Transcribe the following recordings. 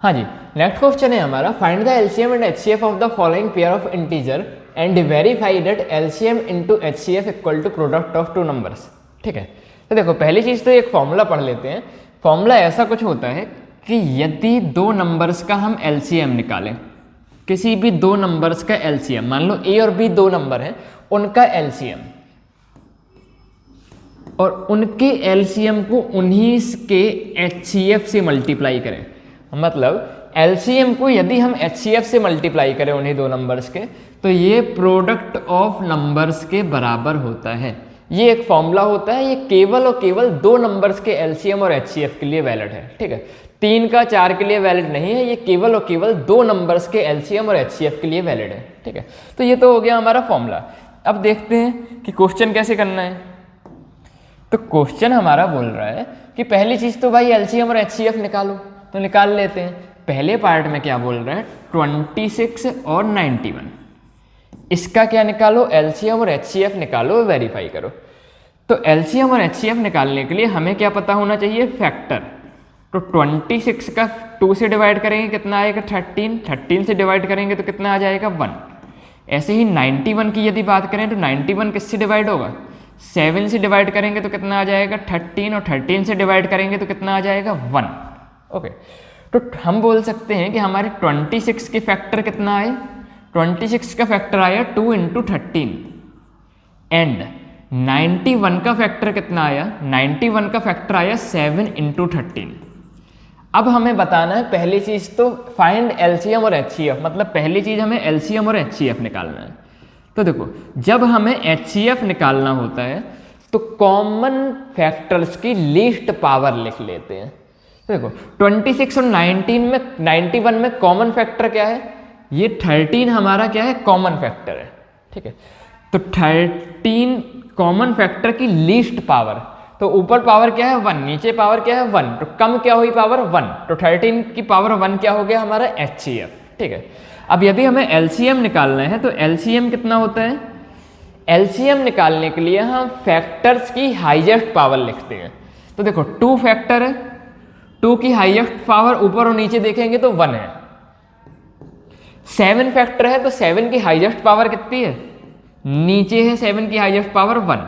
हाँ जी, next question है हमारा, find the LCM and HCF of the following pair of integer and verify that LCM into HCF equal to product of two numbers. ठीक है, तो देखो पहली चीज़ तो एक फॉर्मूला पढ़ लेते हैं। फॉर्मूला ऐसा कुछ होता है कि यदि दो नंबर्स का हम एलसीएम निकालें, किसी भी दो नंबर्स का एलसीएम, मान लो ए और बी दो नंबर हैं, उनका एलसीएम, और उनके एलसीएम को उन्हीं के एचसीएफ से मल्टीप्लाई करें। मतलब एलसीएम को यदि हम एचसीएफ से मल्टीप्लाई करें उन्हीं दो नंबर्स के, तो ये प्रोडक्ट ऑफ नंबर्स के बराबर होता है। ये एक फॉर्मूला होता है, ये केवल और केवल दो नंबर्स के एलसीएम और एचसीएफ के लिए वैलिड है। ठीक है, 3 का 4 के लिए वैलिड नहीं है, ये केवल और केवल दो नंबर्स के एलसीएम और एचसीएफ के लिए वैलिड है। ठीक है, तो ये तो हो गया हमारा फॉर्मूला। अब देखते हैं कि क्वेश्चन कैसे करना है। तो क्वेश्चन हमारा बोल रहा है कि पहली चीज़ तो भाई एलसीएम और एचसीएफ निकालो, तो निकाल लेते हैं। पहले पार्ट में क्या बोल रहा है, 26 और 91, इसका क्या निकालो, एलसीएम और एचसीएफ निकालो, वेरीफाई करो। तो एलसीएम और एचसीएफ निकालने के लिए हमें क्या पता होना चाहिए, फैक्टर। तो 26 का 2 से डिवाइड करेंगे कितना आएगा, 13, 13 से डिवाइड करेंगे तो कितना आ जाएगा, 1। ऐसे ही 91 की यदि बात करें तो 91 किससे डिवाइड होगा, 7 से डिवाइड करेंगे तो कितना आ जाएगा, 13, और 13 से डिवाइड करेंगे तो कितना आ जाएगा, 1। ओके, तो हम बोल सकते हैं कि हमारे 26 के फैक्टर कितना आए, 26 का फैक्टर आया 2 × 13, एंड 91 का फैक्टर कितना आया, 91 का फैक्टर आया 7 × 13। अब हमें बताना है पहली चीज़ तो फाइंड एलसीएम और एचसीएफ, मतलब पहली चीज़ हमें एलसीएम और एचसीएफ निकालना है। तो देखो जब हमें एचसीएफ निकालना होता है तो कॉमन फैक्टर्स की लीस्ट पावर लिख लेते हैं। तो देखो 26 और 91 में कॉमन फैक्टर क्या है, ये 13 हमारा क्या है, कॉमन फैक्टर है। ठीक है, तो 13 कॉमन फैक्टर की लीस्ट पावर, तो ऊपर पावर क्या है 1, नीचे पावर क्या है 1, तो कम क्या हुई पावर 1, तो 13 की पावर 1 क्या हो गया हमारा एचसीएफ। ठीक है, अब यदि हमें एलसीएम निकालना है तो एलसीएम कितना होता है, एलसीएम निकालने के लिए हम फैक्टर्स की हाईएस्ट पावर लिखते हैं। तो देखो 2 फैक्टर है, 2 की हाईएस्ट पावर ऊपर और नीचे देखेंगे तो 1 है। 7 फैक्टर है तो 7 की हाईएस्ट पावर कितनी है, नीचे है 7 की हाईएस्ट पावर 1,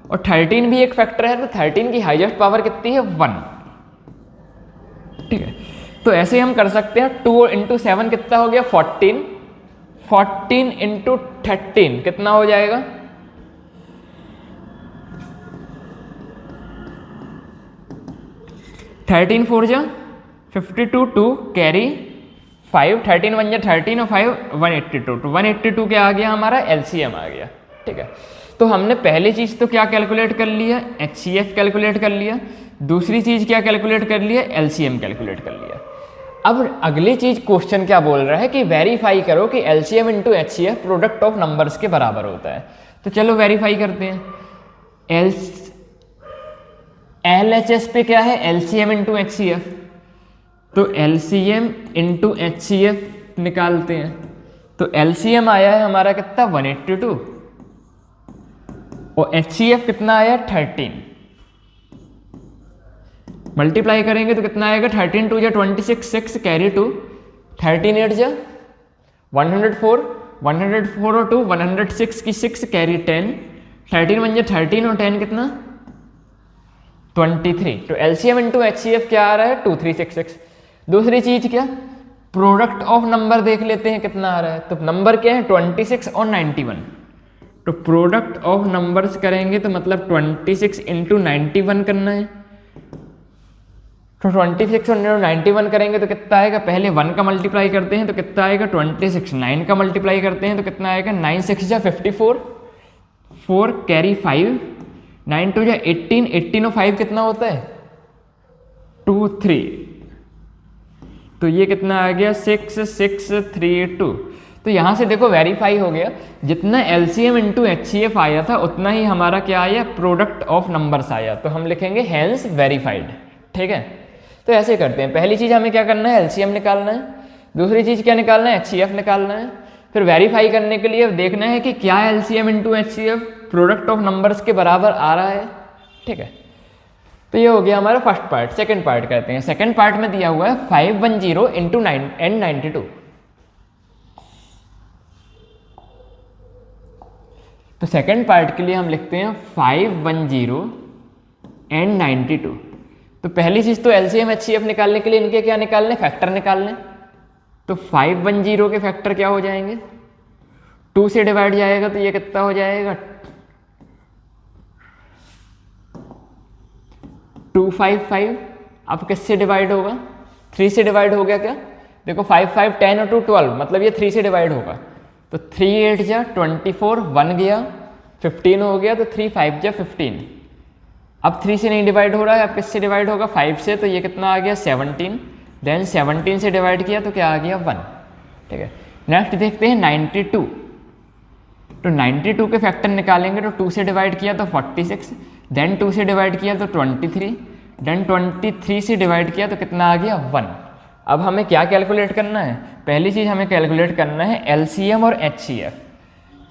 और 13 भी एक फैक्टर है तो 13 की हाईएस्ट पावर कितनी है 1। ठीक है, तो ऐसे हम कर सकते हैं 2 × 7 कितना हो गया 14, 14 × 13 कितना हो जाएगा, 13 4 जा 52, 2 कैरी 5, 13 1 जा 13 और 5 182, तो 182 क्या आ गया हमारा एलसीएम आ गया। ठीक है, तो हमने पहली चीज़ तो क्या कैलकुलेट कर लिया, एचसीएफ कैलकुलेट कर लिया, दूसरी चीज़ क्या कैलकुलेट कर लिया, एलसीएम कैलकुलेट कर लिया। अब अगली चीज़ क्वेश्चन क्या बोल रहा है कि वेरीफाई करो कि LCM × HCF product of numbers के बराबर होता है। तो चलो वेरीफाई करते हैं। एलएचएस पे क्या है, एलसीएम × एचसीएफ, तो एलसीएम × एचसीएफ निकालते हैं। तो एलसीएम आया है हमारा कितना 182, और एचसीएफ कितना आया 13, मल्टीप्लाई करेंगे तो कितना आएगा, 13 2 जा 26, 6 कैरी 2, 13 8 जा 104, 104 और 2 106 की 6 कैरी 10, 13 1 जा 13 और 10 कितना 23। तो एलसीएम × एचसीएफ क्या आ रहा है 2366। दूसरी चीज क्या, प्रोडक्ट ऑफ नंबर देख लेते हैं कितना आ रहा है। तो नंबर क्या है 26 और 91, तो प्रोडक्ट ऑफ नंबर्स करेंगे तो मतलब 26 × 91 करना है। तो 26 और 91 करेंगे तो कितना आएगा, पहले 1 का मल्टीप्लाई करते हैं तो कितना आएगा 26, 9 का मल्टीप्लाई करते हैं तो कितना आएगा 9 6 जा 54, 4 कैरी 5, 9 2 जा 18, 18 और 5 कितना होता है 2 3, तो ये कितना आ गया 6 6 3 2। तो यहाँ से देखो वेरीफाई हो गया, जितना एलसीएम × एचसीएफ आया था उतना ही हमारा क्या आया, प्रोडक्ट ऑफ नंबर्स आया। तो हम लिखेंगे हैंस वेरीफाइड। ठीक है, तो ऐसे करते हैं। पहली चीज़ हमें क्या करना है, एलसीएम निकालना है, दूसरी चीज़ क्या निकालना है, एचसीएफ निकालना है। फिर वेरीफाई करने के लिए देखना है कि क्या LCM × HCF product of numbers के बराबर आ रहा है। ठीक है, तो ये हो गया हमारा फर्स्ट पार्ट। सेकंड पार्ट करते हैं। सेकंड पार्ट में दिया हुआ है 510 इंटू 92। तो सेकंड पार्ट के लिए हम लिखते हैं 510 एंड 92। तो पहली चीज़ तो एलसीएम एचसीएफ निकालने के लिए इनके क्या निकालने, फैक्टर निकालने। तो 510 के फैक्टर क्या हो जाएंगे, 2 से डिवाइड जाएगा तो ये कितना हो जाएगा 255। अब किससे डिवाइड होगा, 3 से डिवाइड हो गया क्या, देखो 5 5 10 और 2 12, मतलब ये 3 से डिवाइड होगा। तो 3 8 जा 24, 1 गया 15 हो गया, तो 3 5 जा 15। अब 3 से नहीं डिवाइड हो रहा है, अब किससे डिवाइड होगा, 5 से, तो ये कितना आ गया 17। देन 17 से डिवाइड किया तो क्या आ गया 1। ठीक है, नेक्स्ट देखते हैं 92। तो 92 के फैक्टर निकालेंगे तो 2 से डिवाइड किया तो 46, देन 2 से डिवाइड किया तो 23, देन 23 से डिवाइड किया तो कितना आ गया 1। अब हमें क्या कैलकुलेट करना है, पहली चीज़ हमें कैलकुलेट करना है एलसीएम और एचसीएफ।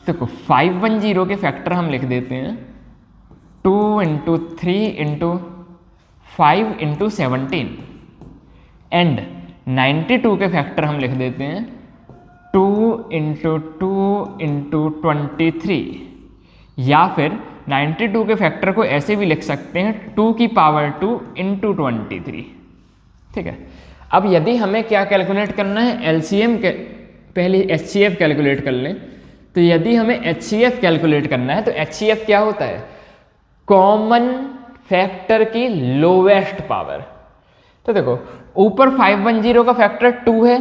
देखो 510 के फैक्टर हम लिख देते हैं 2 इंटू 3 इंटू 5 इंटू 17, एंड 92 के फैक्टर हम लिख देते हैं 2 इंटू 2 इंटू 23, या फिर 92 के फैक्टर को ऐसे भी लिख सकते हैं 2 की पावर 2 इंटू 23। ठीक है, अब यदि हमें क्या कैलकुलेट करना है, एलसीएम के पहले एचसीएफ कैलकुलेट कर लें। तो यदि हमें एचसीएफ कैलकुलेट करना है तो एचसीएफ क्या होता है, कॉमन फैक्टर की लोवेस्ट पावर। तो देखो ऊपर 510 का फैक्टर 2 है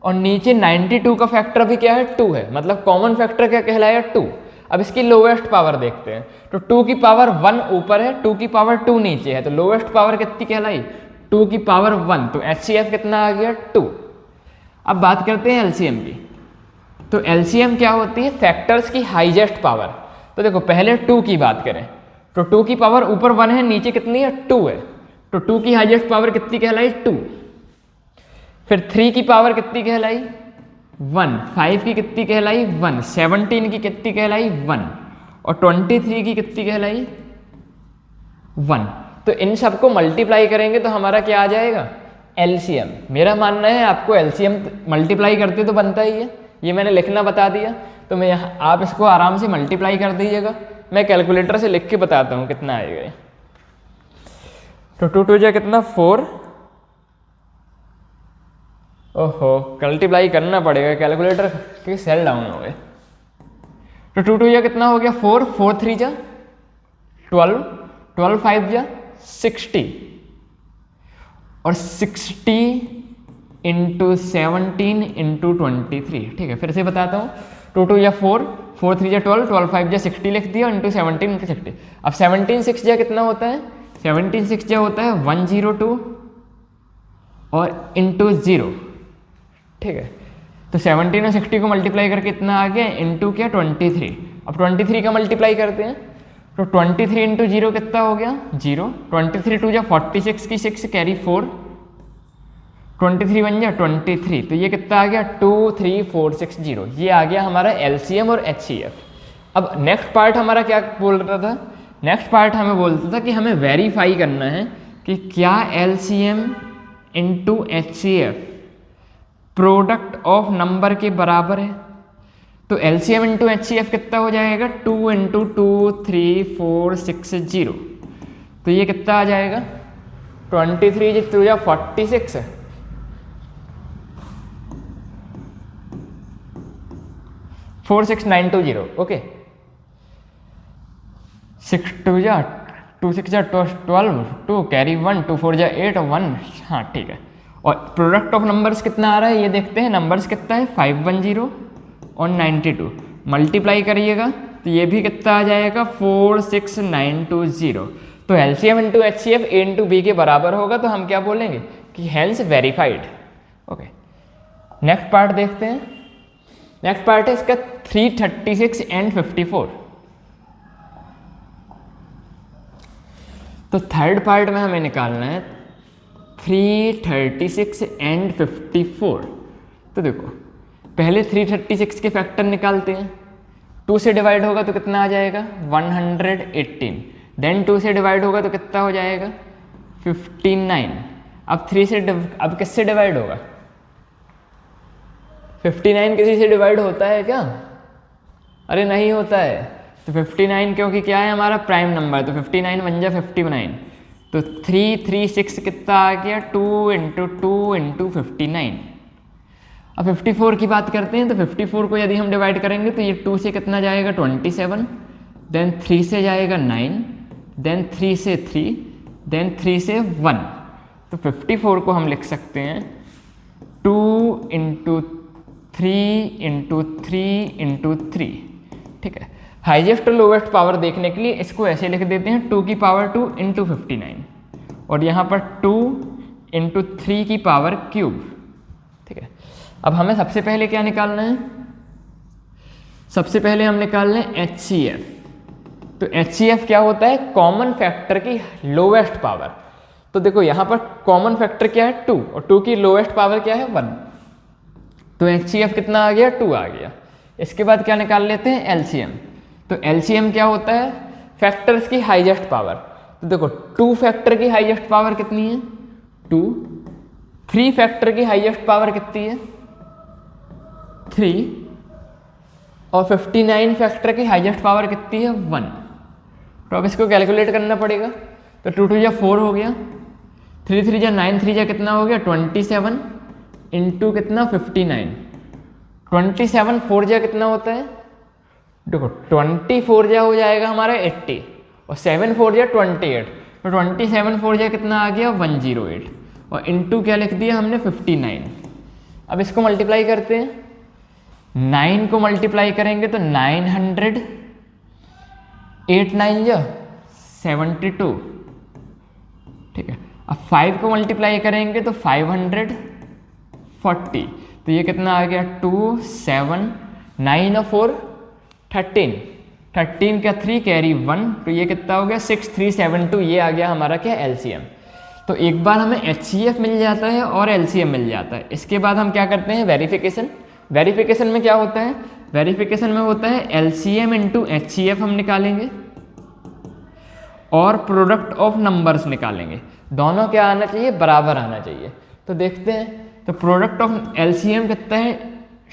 और नीचे 92 का फैक्टर भी क्या है 2 है, मतलब कॉमन फैक्टर क्या कहलाया 2। अब इसकी लोवेस्ट पावर देखते हैं, तो 2 की पावर 1 ऊपर है, 2 की पावर 2 नीचे है, तो लोवेस्ट पावर कितनी कहलाई 2 की पावर 1। तो एचसीएफ कितना आ गया 2। अब बात करते हैं एलसीएम की। तो एलसीएम क्या होती है, फैक्टर्स की हाईएस्ट पावर। तो देखो पहले 2 की बात करें तो 2 की पावर ऊपर 1 है, नीचे कितनी है 2 है, तो 2 की हाईएस्ट पावर कितनी कहलाई 2। फिर 3 की पावर कितनी कहलाई 1, 5 की कितनी कहलाई 1, 17 की कितनी कहलाई 1, और 23 की कितनी कहलाई 1। तो इन सबको मल्टीप्लाई करेंगे तो हमारा क्या आ जाएगा एलसीएम। मेरा मानना है आपको एलसीएम मल्टीप्लाई करते तो बनता ही है, ये मैंने लिखना बता दिया, तो मैं यहाँ आप इसको आराम से मल्टीप्लाई कर दीजिएगा। मैं कैलकुलेटर से लिख के बताता हूँ कितना आएगा। तो 2 2 जा कितना 4, ओहो मल्टीप्लाई करना पड़ेगा, कैलकुलेटर के सेल डाउन हो गए। तो 2 2 जा कितना हो गया 4, 4 3 जा 12, 12 5 जा 60, और 60 इंटू 17 इंटू 23। ठीक है, फिर से बताता हूँ, 2 2 या 4, 4 3 या 12, 12 5 या 60 लिख दिया, इंटू 17 इंटू 60। अब 17 6 जा कितना होता है, 17 6 जा होता है 102 और इंटू 0। ठीक है, तो 17 और 60 को मल्टीप्लाई करके इतना आ गया, इंटू क्या 23। अब 23 का मल्टीप्लाई करते हैं, तो 23 इंटू 0 कितना हो गया 0, 23 2 जा 46 की 6 कैरी 4, 23 बन जा 23, तो ये कितना आ गया 2 3 4 6 0। ये आ गया हमारा एलसीएम और एचसीएफ। अब नेक्स्ट पार्ट हमारा क्या बोल रहा था, नेक्स्ट पार्ट हमें बोलता था कि हमें वेरीफाई करना है कि क्या LCM into HCF product of number के बराबर है। तो एलसीएम इंटू एचसीएफ कितना हो जाएगा 2 इंटू 2 3 4 6 0। तो ये कितना आ जाएगा 23 2 या 46 है, 46920। ओके, 6 2 जा 2 6 जा 12, 2 कैरी 1, 2 4 जा 8 और 1। हाँ ठीक है, और प्रोडक्ट ऑफ नंबर्स कितना आ रहा है ये देखते हैं। नंबर्स कितना है 510 और 92, मल्टीप्लाई करिएगा तो ये भी कितना आ जाएगा 46920। तो एलसीएम इंटू एचसीएफ ए इंटू बी के बराबर होगा, तो हम क्या बोलेंगे कि hence verified. Okay, next part देखते हैं। नेक्स्ट पार्ट है इसका 336 एंड 54। तो थर्ड पार्ट में हमें निकालना है 336 एंड 54। तो देखो पहले 336 के फैक्टर निकालते हैं, 2 से डिवाइड होगा तो कितना आ जाएगा 118, देन 2 से डिवाइड होगा तो कितना हो जाएगा 59। अब 3 से अब किससे डिवाइड होगा? 59 किसी से डिवाइड होता है क्या? अरे नहीं होता है। तो 59 क्योंकि क्या है हमारा प्राइम नंबर, तो 59 बन जा 59। तो 3 3 6 कितना आ गया? 2 इंटू 2 इंटू 59। अब 54 की बात करते हैं, तो 54 को यदि हम डिवाइड करेंगे तो ये 2 से कितना जाएगा? 27, देन 3 से जाएगा 9, देन 3 से 3, देन 3 से 1। तो 54 को हम लिख सकते हैं 2 इंटू 3 इंटू 3 इंटू 3। ठीक है, हाईएस्ट और लोवेस्ट पावर देखने के लिए इसको ऐसे लिख देते हैं 2 की पावर 2 इंटू 59, और यहाँ पर 2 इंटू 3 की पावर क्यूब। ठीक है, अब हमें सबसे पहले क्या निकालना है? सबसे पहले हम निकाल लें HCF। तो HCF क्या होता है? कॉमन फैक्टर की लोवेस्ट पावर। तो देखो यहाँ पर कॉमन फैक्टर क्या है? 2, और 2 की लोवेस्ट पावर क्या है? 1। तो HCF कितना आ गया? 2 आ गया। इसके बाद क्या निकाल लेते हैं? LCM। तो LCM क्या होता है? फैक्टर्स की हाईएस्ट पावर। तो देखो 2 फैक्टर की हाईएस्ट पावर कितनी है? 2। 3 फैक्टर की हाईएस्ट पावर कितनी है? 3। और 59 फैक्टर की हाईएस्ट पावर कितनी है? 1। तो अब इसको कैलकुलेट करना पड़ेगा। तो 2 2 जा 4 हो गया, 3 3 जा 9, 3 जा कितना हो गया? 27 इंटू कितना? 59। 27 4 जा कितना होता है? देखो 24 जा हो जाएगा हमारा 80, और 7 4 जा 28। तो 27 4 जा कितना आ गया? 108, और इंटू क्या लिख दिया हमने? 59। अब इसको मल्टीप्लाई करते हैं। 9 को मल्टीप्लाई करेंगे तो 900, 8 9 जा 72। ठीक है, अब 5 को मल्टीप्लाई करेंगे तो 540। तो ये कितना आ गया? 2 7 9 और 4 13, 13 का 3 कैरी 1, तो ये कितना हो गया? 6372। ये आ गया हमारा क्या? LCM। तो एक बार हमें HCF मिल जाता है और LCM मिल जाता है। इसके बाद हम क्या करते हैं? वेरिफिकेशन। वेरिफिकेशन में क्या होता है? वेरिफिकेशन में होता है LCM इंटू HCF हम निकालेंगे, और प्रोडक्ट ऑफ नंबर्स निकालेंगे। दोनों क्या आना चाहिए? बराबर आना चाहिए। तो देखते हैं, तो प्रोडक्ट ऑफ LCM कितना है?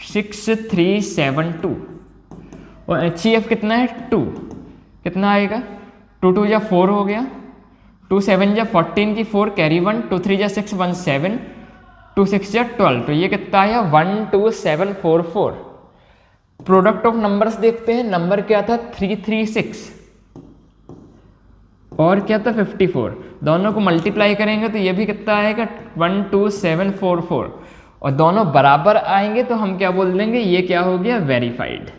6372, और HCF कितना है? 2। कितना आएगा? 2 2 जा 4 हो गया, 2 7 जा 14 की 4 कैरी 1, 2 3 जा 6 1 7, 2 6 जा 12। तो ये कितना आया? 12744। प्रोडक्ट ऑफ नंबर्स देखते हैं। नंबर क्या था? 336, और क्या था? 54। दोनों को मल्टीप्लाई करेंगे तो ये भी कितना आएगा? 12744, और दोनों बराबर आएंगे तो हम क्या बोल देंगे? ये क्या हो गया? वेरीफाइड।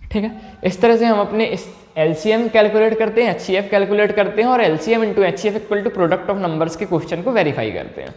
ठीक है, इस तरह से हम अपने इस LCM कैलकुलेट करते हैं, HCF कैलकुलेट करते हैं, और LCM into HCF equal to product of numbers के क्वेश्चन को वेरीफाई करते हैं।